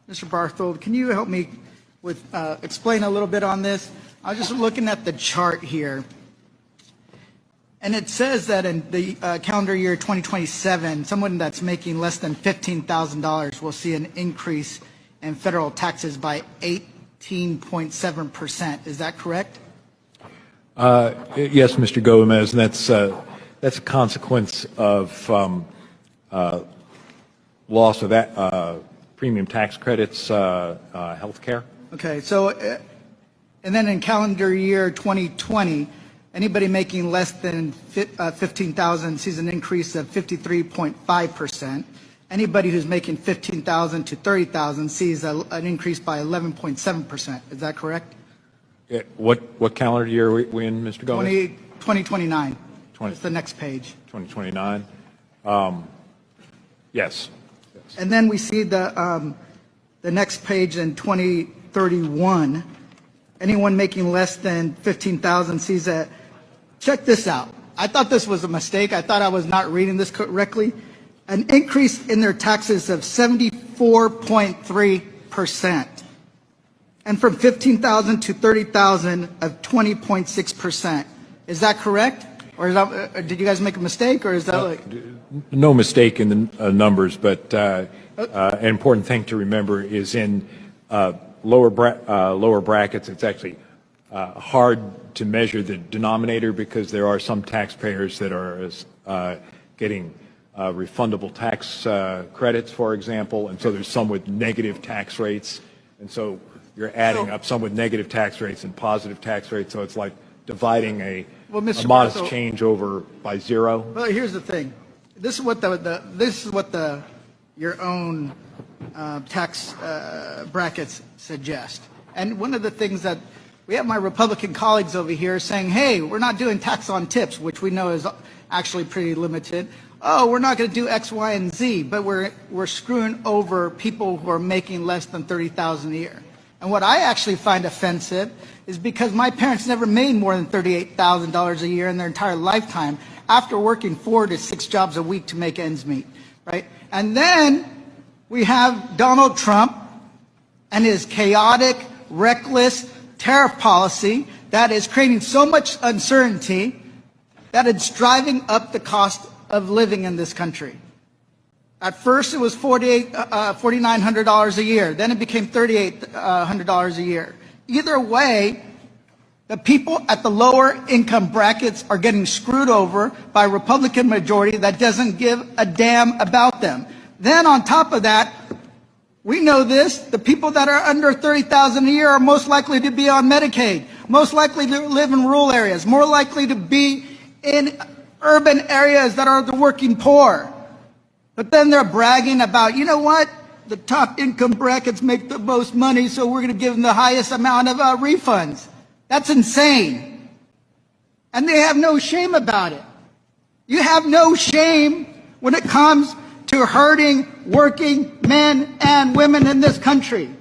Mr. Barthold, can you help me with explain a little bit on this? I was just looking at the chart here, and it says that in the calendar year 2027, someone that's making less than $15,000 will see an increase in federal taxes by 18.7%. Is that correct? Yes, Mr. Gomez, and that's a consequence of loss of that, premium tax credits, health care. Okay, so, and then in calendar year 2020, anybody making less than 15,000 sees an increase of 53.5%. Anybody who's making 15,000 to 30,000 sees an increase by 11.7%. Is that correct? What calendar year are we in, Mr. Gomez? 2029. That's the next page. 2029. Yes. And then we see the next page in 2031. Anyone making less than 15,000 sees that. Check this out. I thought this was a mistake. I thought I was not reading this correctly. An increase in their taxes of 74.3%. And from 15,000 to 30,000 of 20.6%. Is that correct? Or is that, did you guys make a mistake, or is that like? No mistake in the numbers, but an important thing to remember is in lower brackets, it's actually hard to measure the denominator because there are some taxpayers that are getting refundable tax credits, for example, and so there's some with negative tax rates, and so you're adding up some with negative tax rates and positive tax rates, so it's like dividing a modest change over by zero. Well, here's the thing. This is what your own tax brackets suggest. And one of the things that we have my Republican colleagues over here saying, hey, we're not doing tax on tips, which we know is actually pretty limited. Oh, we're not going to do X, Y, and Z, but we're screwing over people who are making less than $30,000 a year. And what I actually find offensive is because my parents never made more than $38,000 a year in their entire lifetime after working 4 to 6 jobs a week to make ends meet, right? And then we have Donald Trump and his chaotic, reckless tariff policy that is creating so much uncertainty that it's driving up the cost of living in this country. At first, it was $4,900 a year. Then it became $3,800 a year. Either way, the people at the lower income brackets are getting screwed over by a Republican majority that doesn't give a damn about them. Then on top of that, we know this, the people that are under $30,000 a year are most likely to be on Medicaid, most likely to live in rural areas, more likely to be in urban areas that are the working poor. But then they're bragging about, you know what? The top income brackets make the most money, so we're going to give them the highest amount of refunds. That's insane. And they have no shame about it. You have no shame when it comes to hurting working men and women in this country.